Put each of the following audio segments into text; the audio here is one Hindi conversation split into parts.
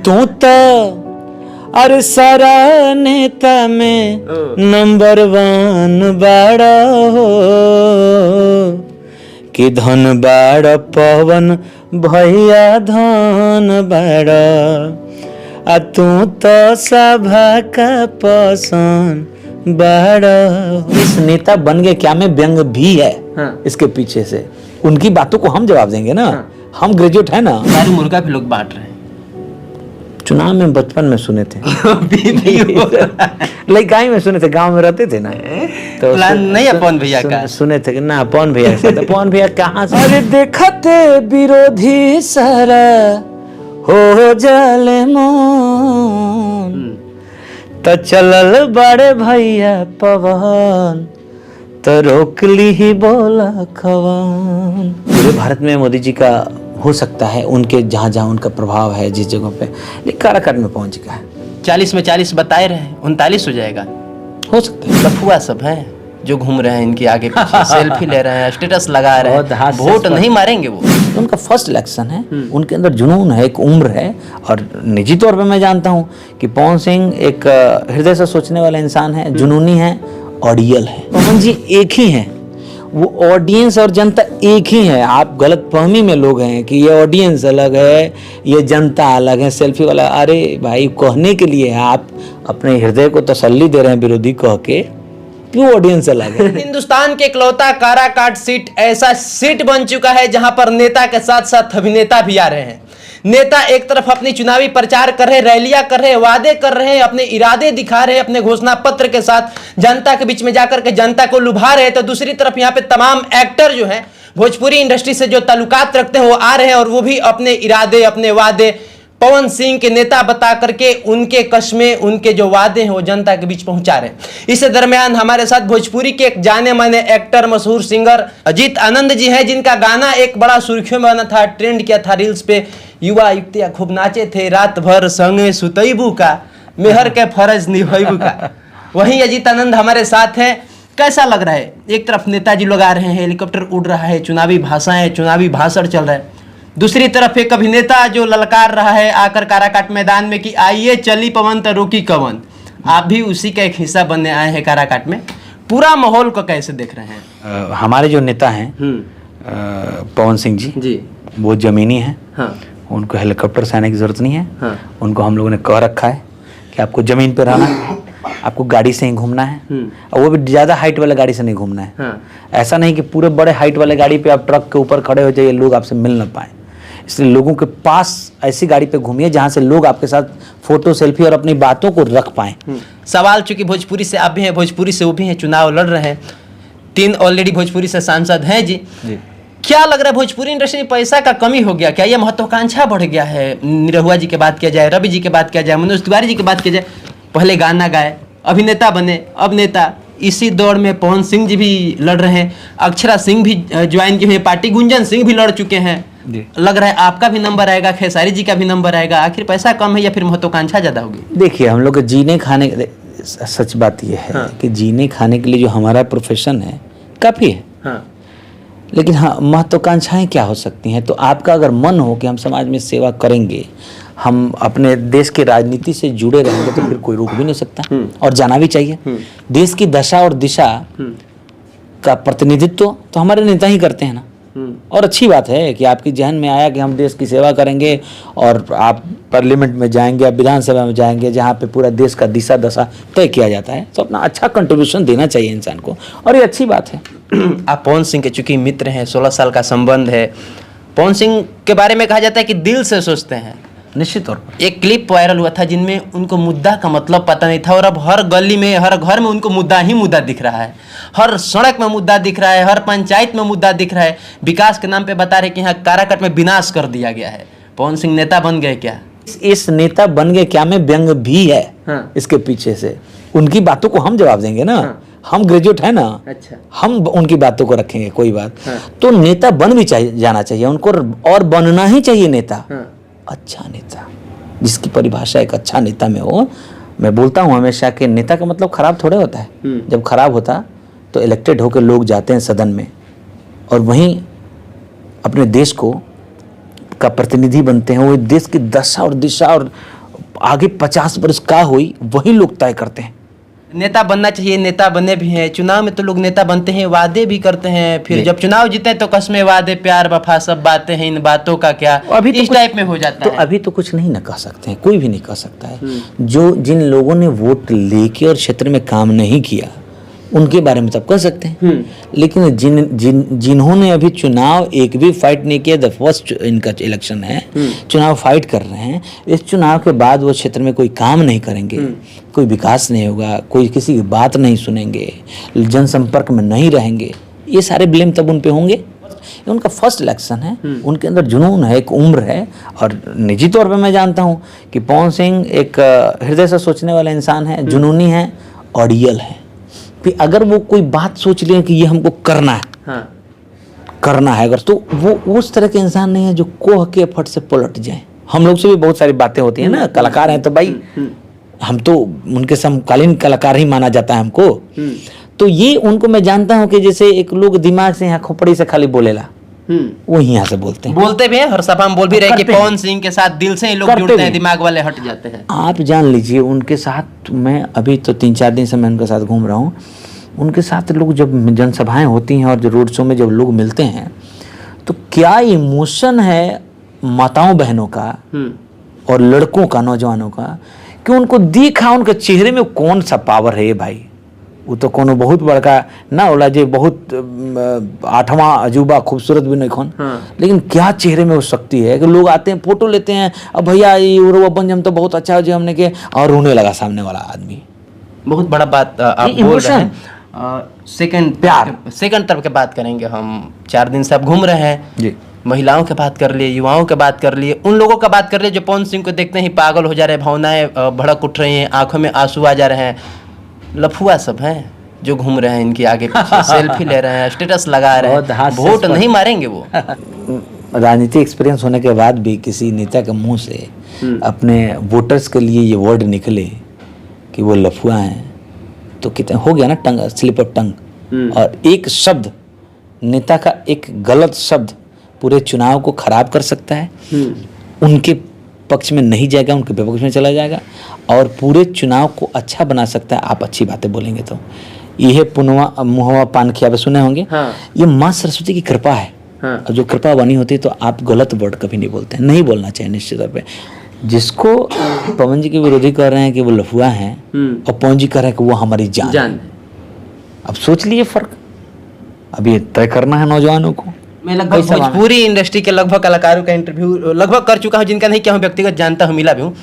तू तो अरे सारा नेता में नंबर 1 बाड़ा हो कि धन बाड़ा पवन भैया धन बाड़ा आ तू तो सभा का पसंद बाड़ा। इस नेता बन गए क्या में व्यंग भी है। हाँ। इसके पीछे से उनकी बातों को हम जवाब देंगे ना। हाँ। हम ग्रेजुएट है ना। सारी मुर्गा भी लोग बांट रहे हैं। चुनाव में बचपन में सुने थे लड़काई में सुने थे, गांव में रहते थे ना तो नहीं है पवन भैया का सुने थे ना। पवन भैया के साथ पवन भैया कहाँ से। अरे देखा थे विरोधी सारा हो जाले मन तो चलल बड़े भैया पवन तो रोक ली ही बोला खवन। पूरे भारत में मोदी जी का हो सकता है, उनके जहाँ जहाँ उनका प्रभाव है जिस जगह पे, लेकिन काराकाट में पहुंच गया है। 40 में 40 बताए रहे, 39 हो जाएगा, हो सकता है। लफुआ सब है जो घूम रहे हैं इनके आगे पीछे सेल्फी ले रहे हैं, स्टेटस लगा रहे हैं, वोट नहीं मारेंगे वो। उनका फर्स्ट इलेक्शन है, उनके अंदर जुनून है, एक उम्र है। और निजी तौर पे मैं जानता हूँ कि पवन सिंह एक हृदय से सोचने वाला इंसान है, जुनूनी है, ऑडियल है। पवन जी एक ही हैं, वो ऑडियंस और जनता एक ही है। आप गलत फहमी में लोग हैं कि ये ऑडियंस अलग है, ये जनता अलग है, सेल्फी वाला। अरे भाई कहने के लिए आप अपने हृदय को तसल्ली दे रहे हैं विरोधी कह के, क्यों ऑडियंस अलग है। हिंदुस्तान के इकलौता काराकाट सीट ऐसा सीट बन चुका है जहां पर नेता के साथ साथ अभिनेता भी आ रहे हैं। नेता एक तरफ अपनी चुनावी प्रचार कर रहे, रैलियां कर रहे, वादे कर रहे, अपने इरादे दिखा रहे, अपने घोषणा पत्र के साथ जनता के बीच में जाकर के जनता को लुभा रहे, तो दूसरी तरफ यहाँ पे तमाम एक्टर जो हैं भोजपुरी इंडस्ट्री से जो ताल्लुकात रखते हैं वो आ रहे हैं और वो भी अपने इरादे, अपने वादे पवन सिंह के नेता बता करके उनके कस्में, उनके जो वादे हैं वो जनता के बीच पहुंचा रहे हैं। इस दरमियान हमारे साथ भोजपुरी के एक जाने माने एक्टर, मशहूर सिंगर अजीत आनंद जी हैं, जिनका गाना एक बड़ा सुर्खियों में बना था, ट्रेंड किया था रील्स पे। युवा युवतियां खूब नाचे थे, रात भर संगे सुतैबू का, मेहर के फर्ज निभैबू का। वहीं अजीत आनंद हमारे साथ हैं। कैसा लग रहा है? एक तरफ नेताजी लोग आ रहे हैं, हेलीकॉप्टर उड़ रहा है, चुनावी भाषाएं, चुनावी भाषण चल रहा है, दूसरी तरफ एक अभिनेता जो ललकार रहा है आकर काराकाट मैदान में कि आइए चली पवन तो रोकी कवन। आप भी उसी का एक हिस्सा बनने आए हैं काराकाट में। पूरा माहौल को कैसे देख रहे हैं? हमारे जो नेता हैं पवन सिंह जी वो जमीनी हैं। हाँ। उनको हेलीकॉप्टर से आने की जरूरत नहीं है। हाँ। उनको हम लोगों ने कह रखा है कि आपको जमीन पे रहना है, आपको गाड़ी से ही घूमना है, और वो भी ज्यादा हाइट वाले गाड़ी से नहीं घूमना है। हाँ। ऐसा नहीं कि पूरे बड़े हाइट वाले गाड़ी पे आप ट्रक के ऊपर खड़े हो जाइए, लोग आपसे मिल ना पाए। इसलिए लोगों के पास ऐसी गाड़ी पे घूमिए जहां से लोग आपके साथ फोटो, सेल्फी और अपनी बातों को रख पाएं। सवाल चूंकि भोजपुरी से आप भी हैं, भोजपुरी से वो भी हैं, चुनाव लड़ रहे हैं, 3 ऑलरेडी भोजपुरी से सांसद हैं जी। क्या लग रहा है भोजपुरी इंडस्ट्री में पैसा का कमी हो गया क्या? ये महत्वाकांक्षा बढ़ गया है? निरहुआ जी की बात किया जाए, रवि जी की बात किया जाए, मनोज तिवारी जी की बात किया जाए, पहले गाना गाए, अभिनेता बने, अब नेता। इसी दौड़ में पवन सिंह जी भी लड़ रहे हैं, अक्षरा सिंह भी ज्वाइन की हुई पार्टी, गुंजन सिंह भी लड़ चुके हैं। लग रहा है आपका भी नंबर आएगा, खेसारी जी का भी नंबर आएगा। आखिर पैसा कम है या फिर महत्वाकांक्षा ज्यादा होगी? देखिए, हम लोग के जीने खाने, सच बात यह है। हाँ। कि जीने खाने के लिए जो हमारा प्रोफेशन है काफी है। हाँ। लेकिन हाँ, महत्वाकांक्षाएं क्या हो सकती हैं? तो आपका अगर मन हो कि हम समाज में सेवा करेंगे, हम अपने देश की राजनीति से जुड़े रहेंगे, तो फिर कोई रोक भी नहीं सकता, और जाना भी चाहिए। देश की दशा और दिशा का प्रतिनिधित्व तो हमारे नेता ही करते हैं ना। और अच्छी बात है कि आपकी जहन में आया कि हम देश की सेवा करेंगे, और आप पार्लियामेंट में जाएंगे, आप विधानसभा में जाएंगे, जहाँ पे पूरा देश का दिशा दशा तय किया जाता है, तो अपना अच्छा कंट्रीब्यूशन देना चाहिए इंसान को, और ये अच्छी बात है। आप पवन सिंह के चूंकि मित्र हैं, 16 साल का संबंध है, पवन सिंह के बारे में कहा जाता है कि दिल से सोचते हैं। निश्चित तौर पर एक क्लिप वायरल हुआ था जिनमें उनको मुद्दा का मतलब पता नहीं था, और अब हर गली में, हर घर में उनको मुद्दा ही मुद्दा दिख रहा है, हर सड़क में मुद्दा दिख रहा है, हर पंचायत में मुद्दा दिख रहा है। विकास के नाम पे बता रहे कि यहाँ काराकाट में विनाश कर दिया गया है। पवन सिंह नेता बन गए क्या? इस नेता बन गए क्या में व्यंग भी है। हाँ। इसके पीछे से उनकी बातों को हम जवाब देंगे ना। हाँ। हम ग्रेजुएट है ना। अच्छा। हम उनकी बातों को रखेंगे, कोई बात। हाँ। तो नेता बन भी जाना चाहिए उनको, और बनना ही चाहिए नेता। हाँ। अच्छा नेता, जिसकी परिभाषा एक अच्छा नेता में हो। मैं बोलता हूँ हमेशा कि नेता का मतलब खराब थोड़े होता है। जब खराब होता तो इलेक्टेड होकर लोग जाते हैं सदन में, और वहीं अपने देश को का प्रतिनिधि बनते हैं। वो देश की दशा और दिशा आगे 50 वर्ष का हुई वही लोग तय करते हैं। नेता बनना चाहिए, नेता बने भी हैं। चुनाव में तो लोग नेता बनते हैं, वादे भी करते हैं, फिर जब चुनाव जीते तो कस्में, वादे, प्यार, वफा सब बातें हैं, इन बातों का क्या अभी तो इस टाइप में हो जाता तो है। अभी तो कुछ नहीं ना कह सकते हैं, कोई भी नहीं कह सकता है। जो जिन लोगों ने वोट लेके और क्षेत्र में काम नहीं किया उनके बारे में तब कह सकते हैं, लेकिन जिन्होंने अभी चुनाव एक भी फाइट नहीं किया, द फर्स्ट इनका इलेक्शन है, चुनाव फाइट कर रहे हैं, इस चुनाव के बाद वो क्षेत्र में कोई काम नहीं करेंगे, कोई विकास नहीं होगा, कोई किसी की बात नहीं सुनेंगे, जनसंपर्क में नहीं रहेंगे, ये सारे ब्लेम तब उन पे होंगे। उनका फर्स्ट इलेक्शन है, उनके अंदर जुनून है, एक उम्र है। और निजी तौर पे मैं जानता हूँ कि पवन सिंह एक हृदय से सोचने वाला इंसान है, जुनूनी है, ऑडियल है। कि अगर वो कोई बात सोच ले कि ये हमको करना है, करना है अगर, तो वो उस तरह के इंसान नहीं है जो कोह के फट से पलट जाए। हम लोग से भी बहुत सारी बातें होती हैं ना, कलाकार हैं तो भाई हम तो उनके समकालीन कलाकार ही माना जाता है हमको। तो ये उनको मैं जानता हूँ कि जैसे एक लोग दिमाग से यहाँ खोपड़ी से खाली बोलेला, वो यहाँ से बोलते हैं, बोलते भी हैं, हर सभा में बोल भी रहे कि पवन सिंह के साथ दिल से ही लोग जुड़ते हैं, दिमाग वाले हट जाते हैं। आप जान लीजिए उनके साथ, मैं अभी तो 3-4 दिन से मैं उनके साथ घूम रहा हूँ, उनके साथ लोग जब जनसभाएं होती हैं और जो रोड शो में जब लोग मिलते हैं तो क्या इमोशन है माताओं बहनों का और लड़कों का, नौजवानों का, कि उनको दिखा उनके चेहरे में कौन सा पावर है भाई। वो तो कोनो बहुत बड़का ना होला जे बहुत 8वां अजूबा खूबसूरत भी नहीं खोन, लेकिन क्या चेहरे में वो शक्ति है कि लोग आते हैं, फोटो लेते हैं, अब भैया ये बन तो बहुत अच्छा जो हमने के, और रोने लगा सामने वाला आदमी। बहुत बड़ा बात आप बोल रहे हैं। सेकंड तरफ के बात करेंगे हम। 4 दिन से आप घूम रहे हैं जी, महिलाओं की बात कर लिए, युवाओं की बात कर लिए, उन लोगों का बात कर लिए जो पवन सिंह को देखते ही पागल हो जा रहे हैं, भावनाएं भड़क उठ रही हैं, आंखों में आंसू आ जा रहे हैं। लफुआ सब हैं जो घूम रहे हैं इनके आगे पीछे, सेल्फी ले रहे हैं, स्टेटस लगा रहे हैं, वोट नहीं मारेंगे वो। राजनीतिक एक्सपीरियंस होने के बाद भी किसी नेता के मुंह से अपने वोटर्स के लिए ये वर्ड निकले कि वो लफुआ हैं, तो कितने हो गया ना, टंग, स्लिप ऑफ टंग। और एक शब्द, नेता का एक गलत शब्द पूरे चुनाव को खराब कर सकता है, उनके पक्ष में नहीं जाएगा, उनके विपक्ष में चला जाएगा, और पूरे चुनाव को अच्छा बना सकता है आप अच्छी बातें बोलेंगे तो। यह पुनवा मुहवा पान खिया सुने होंगे, ये माँ सरस्वती की कृपा है। और जो कृपा बनी होती है तो आप गलत वर्ड कभी नहीं बोलते हैं, नहीं बोलना चाहिए निश्चित तौर पे। जिसको पवन जी के विरोधी कर रहे हैं कि वो लफुआ हैं, और पवन जी कह रहे हैं कि वो हमारी जान है। अब सोच लिए फर्क, अब ये तय करना है नौजवानों को। मैं लगभग भोजपुरी इंडस्ट्री के लगभग कलाकारों का इंटरव्यू लगभग कर चुका हूँ, जिनका नहीं क्या हूँ, व्यक्तिगत जानता हूँ, मिला भी हूँ।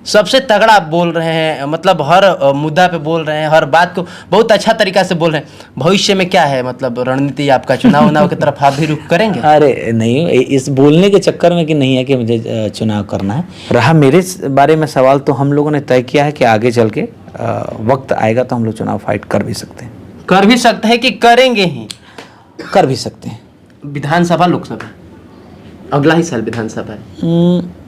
सबसे तगड़ा बोल रहे हैं, मतलब हर मुद्दा पे बोल रहे हैं, हर बात को बहुत अच्छा तरीका से बोल रहे हैं। भविष्य में क्या है, मतलब रणनीति आपका, चुनाव की तरफ आप भी रुख करेंगे? अरे नहीं, इस बोलने के चक्कर में कि नहीं है कि मुझे चुनाव करना है। रहा मेरे बारे में सवाल, तो हम लोगों ने तय किया है कि आगे चल के वक्त आएगा तो हम लोग चुनाव फाइट कर भी सकते हैं। कर भी सकते हैं कि करेंगे ही? कर भी सकते हैं। विधानसभा, लोकसभा, अगला ही साल विधानसभा है।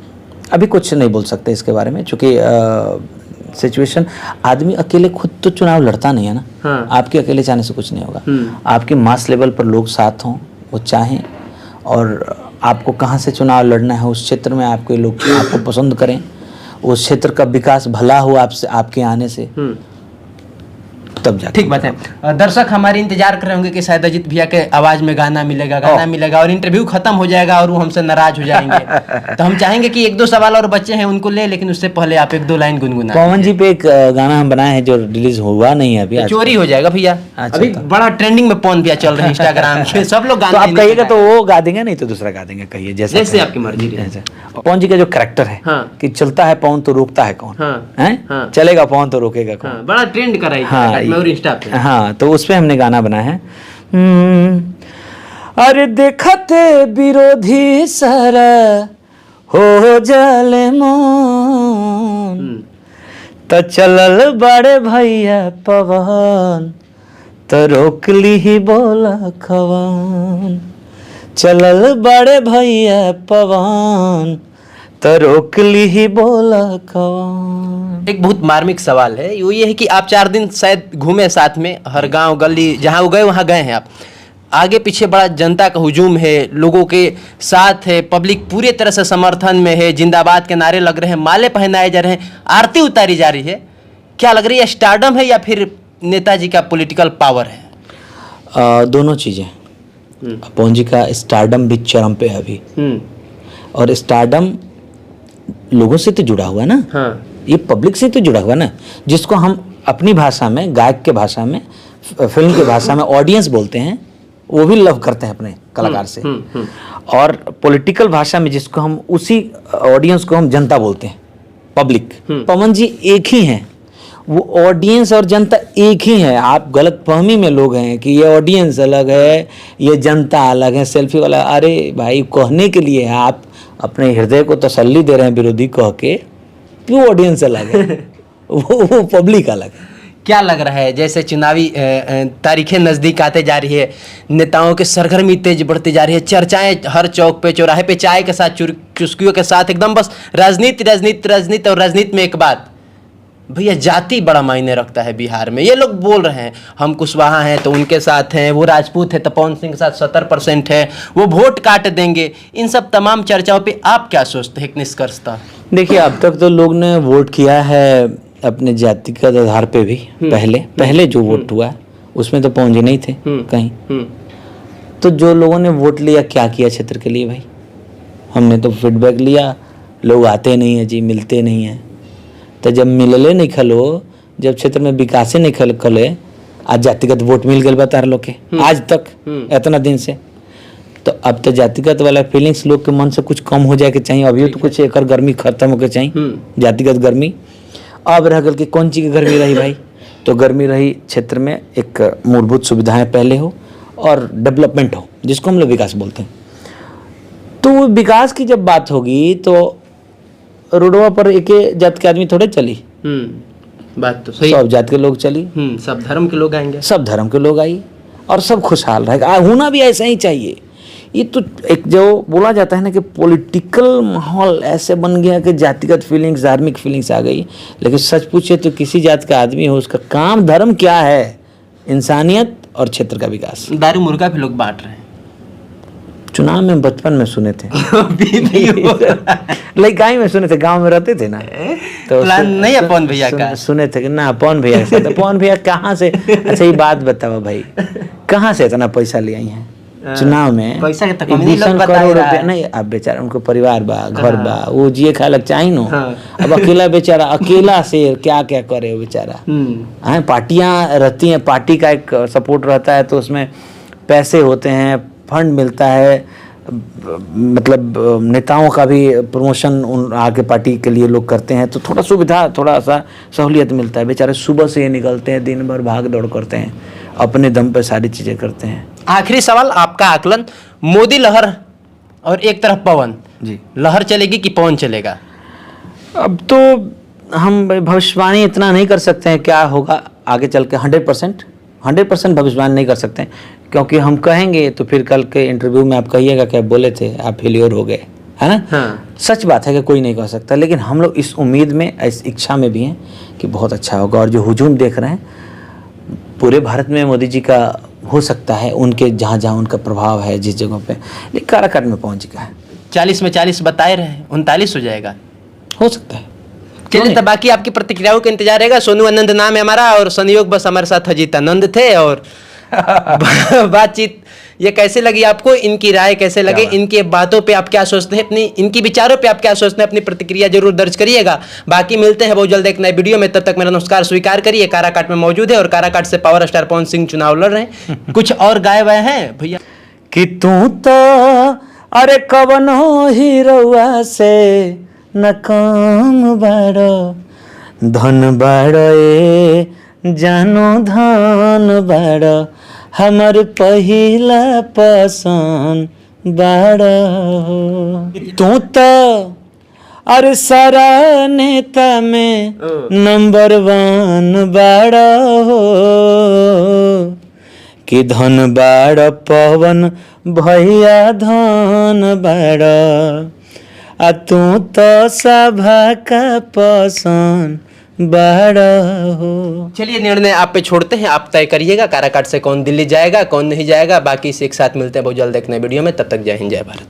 अभी कुछ नहीं बोल सकते इसके बारे में, क्योंकि सिचुएशन, आदमी अकेले खुद तो चुनाव लड़ता नहीं है ना। आपके अकेले चाहने से कुछ नहीं होगा। आपके मास लेवल पर लोग साथ हों, वो चाहें, और आपको कहाँ से चुनाव लड़ना है, उस क्षेत्र में आपके लोग आपको पसंद करें, उस क्षेत्र का विकास भला हो आपसे, आपके आने से, तब जाके। ठीक बात है। दर्शक हमारे इंतजार कर रहे होंगे कि शायद अजीत भैया के आवाज में गाना मिलेगा और इंटरव्यू खत्म हो जाएगा और वो हमसे नाराज हो जाएंगे। तो हम चाहेंगे कि 1-2 सवाल और बच्चे हैं उनको ले, लेकिन उससे पहले आप 1-2 लाइन गुनगुना। पवन जी पे एक गाना हम बनाए हैं जो रिलीज हुआ नहीं है अभी, चोरी हो जाएगा भैया। अभी बड़ा ट्रेंडिंग में पवन भैया चल रहे हैं इंस्टाग्राम पे, सब लोग गाना। आप कहिएगा तो वो गा देंगे, नहीं तो दूसरा गा देंगे, कहिए जैसे आपकी मर्जी। पवन जी का जो कैरेक्टर है कि चलता है पवन तो रोकता है कौन, है चलेगा पवन तो रोकेगा कौन, बड़ा ट्रेंड कर रहा है इंस्टा पे। हाँ, तो उस पे हमने गाना बनाया है। अरे देखते विरोधी सारा हो जाले मन, तो चलल बड़े भैया पवन, तो रोक ली ही बोला खवन, चलल बड़े भैया पवन, तो रोक ली ही बोला कौन। एक बहुत मार्मिक सवाल है, वो ये है कि आप 4 दिन शायद घूमे साथ में, हर गांव गली जहां वो गए वहां गए हैं आप, आगे पीछे बड़ा जनता का हुजूम है, लोगों के साथ है, पब्लिक पूरी तरह से समर्थन में है, जिंदाबाद के नारे लग रहे हैं, माले पहनाए जा रहे हैं, आरती उतारी जा रही है, क्या लग रही है, स्टारडम है या फिर नेताजी का पॉलिटिकल पावर है? दोनों चीज़ें। पवन जी का स्टारडम भी चरम पे है अभी, और स्टारडम लोगों से तो जुड़ा हुआ है ना। हाँ। ये पब्लिक से तो जुड़ा हुआ है ना, जिसको हम अपनी भाषा में, गायक के भाषा में, फिल्म की भाषा में ऑडियंस बोलते हैं, वो भी लव करते हैं अपने कलाकार से। और पॉलिटिकल भाषा में जिसको हम, उसी ऑडियंस को हम जनता बोलते हैं, पब्लिक। पवन जी एक ही हैं, वो ऑडियंस और जनता एक ही है। आप गलत फहमी में लोग हैं कि ये ऑडियंस अलग है, ये जनता अलग है, सेल्फी वाला। अरे भाई, कहने के लिए है, आप अपने हृदय को तसल्ली दे रहे हैं विरोधी कह के, वो ऑडियंस अलग है, वो पब्लिक अलग है। क्या लग रहा है, जैसे चुनावी तारीखें नज़दीक आते जा रही है, नेताओं की सरगर्मी तेज बढ़ती जा रही है, चर्चाएं हर चौक पे चौराहे पे चाय के साथ, चुस्कियों के साथ, एकदम बस राजनीति राजनीति राजनीति। और राजनीति में एक बात भैया, जाति बड़ा मायने रखता है बिहार में। ये लोग बोल रहे हैं हम कुशवाहा हैं तो उनके साथ हैं, वो राजपूत है तो पवन सिंह के साथ 70% है, वो वोट काट देंगे। इन सब तमाम चर्चाओं पे आप क्या सोचते हैं, एक निष्कर्षता? देखिए, अब तक तो लोग ने वोट किया है अपने जाति के आधार पे भी। पहले जो वोट हुआ उसमें तो पवन जी नहीं थे कहीं। तो जो लोगों ने वोट लिया, क्या किया क्षेत्र के लिए भाई? हमने तो फीडबैक लिया, लोग आते नहीं है जी, मिलते नहीं है। तो जब मिलले नहीं खलो, जब क्षेत्र में विकास नहीं खले, आज जातिगत वोट मिल गए बता लोग के, आज तक इतना दिन से। तो अब तो जातिगत वाला फीलिंग्स लोग के मन से कुछ कम हो जाए के चाहिए। अभी तो कुछ एक गर्मी खत्म होके चाहिए, जातिगत गर्मी। अब रह गल कि कौन चीज़ की गर्मी रही भाई? तो गर्मी रही क्षेत्र में एक मूलभूत सुविधाएं पहले हो और डेवलपमेंट हो, जिसको हम लोग विकास बोलते हैं। तो विकास की जब बात होगी तो रोडवा पर एक जात के आदमी थोड़े चली, बात तो सही। सब जात के लोग चली, सब धर्म के लोग आएंगे, सब धर्म के लोग आई, और सब खुशहाल रहेगा। होना भी ऐसा ही चाहिए। ये तो एक जो बोला जाता है ना कि पॉलिटिकल माहौल ऐसे बन गया कि जातिगत फीलिंग्स, धार्मिक फीलिंग्स आ गई। लेकिन सच पूछे तो किसी जात का आदमी हो, उसका काम धर्म क्या है? इंसानियत और क्षेत्र का विकास। दारू मुर्गा भी लोग बांट रहे हैं। चुनाव में बचपन में सुने थे, लड़काई में सुने थे, गांव में रहते थे ना, तो प्लान नहीं है पवन भैया का? सुने थे कि ना पवन भैया के साथ। पवन भैया कहाँ से? अच्छा ये बात बताओ भाई, कहाँ से इतना पैसा ले आई हैं चुनाव में? पैसा के तक करोड़ रुपया नहीं। अब बेचारा, उनको परिवार बा, घर बा, वो जिए खाए लग चाहिए नो। अब अकेला बेचारा, अकेला शेर क्या क्या करे वो बेचारा। हाँ, पार्टियां रहती हैं, पार्टी का एक सपोर्ट रहता है, तो उसमें पैसे होते हैं, फंड मिलता है, मतलब नेताओं का भी प्रमोशन उन आके पार्टी के लिए लोग करते हैं, तो थोड़ा सुविधा, थोड़ा सा सहूलियत मिलता है। बेचारे सुबह से ये निकलते हैं, दिन भर भाग दौड़ करते हैं, अपने दम पे सारी चीज़ें करते हैं। आखिरी सवाल, आपका आकलन, मोदी लहर और एक तरफ पवन जी, लहर चलेगी कि पवन चलेगा? अब तो हम भविष्यवाणी इतना नहीं कर सकते हैं क्या होगा आगे चल के। 100% भविष्यवाणी नहीं कर सकते हैं, क्योंकि हम कहेंगे तो फिर कल के इंटरव्यू में आप कहिएगा कि आप बोले थे, आप फेलियर हो गए, है ना। हाँ। सच बात है कि कोई नहीं कह सकता, लेकिन हम लोग इस उम्मीद में, इस इच्छा में भी हैं कि बहुत अच्छा होगा। और जो हुजूम देख रहे हैं पूरे भारत में मोदी जी का, हो सकता है उनके जहाँ जहाँ उनका प्रभाव है जिस जगह पे, लेकिन काराकाट में पहुँच चुका है। 40 में 40 बताए रहे, 39 हो जाएगा, हो सकता है। चलिए, तब बाकी आपकी प्रतिक्रियाओं का इंतजार रहेगा। सोनू आनंद नाम है हमारा, और संयोग बस हमारे साथ अजीत आनंद थे। और बातचीत ये कैसे लगी आपको, इनकी राय कैसे लगे, इनके बातों पे आप क्या सोचते हैं, अपनी इनकी विचारों पे आप क्या सोचते हैं, अपनी प्रतिक्रिया जरूर दर्ज करिएगा। बाकी मिलते हैं बहुत जल्द एक नए वीडियो में, तब तक मेरा नमस्कार स्वीकार करिए। काराकाट में मौजूद है और काराकाट से पावर स्टार पवन सिंह चुनाव लड़ रहे हैं। कुछ और गाए हुए हैं भैया कि तू तो अरे कवनो हीरोआ से न काम बाड़ो, धन बाड़ो ए जानो धन बाड़ो, हमर पहिला पसंद बाड़ो। तू तो अरे सारा नेता में नंबर 1 बाड़ो, कि धन बाड़ पवन भैया धन बाड़, आ तू तो सभा का पसंद बड़ा हो। चलिए निर्णय आप पे छोड़ते हैं, आप तय करिएगा काराकाट से कौन दिल्ली जाएगा कौन नहीं जाएगा। बाकी से एक साथ मिलते हैं बहुत जल्द एक नए वीडियो में, तब तक जय हिंद जय भारत।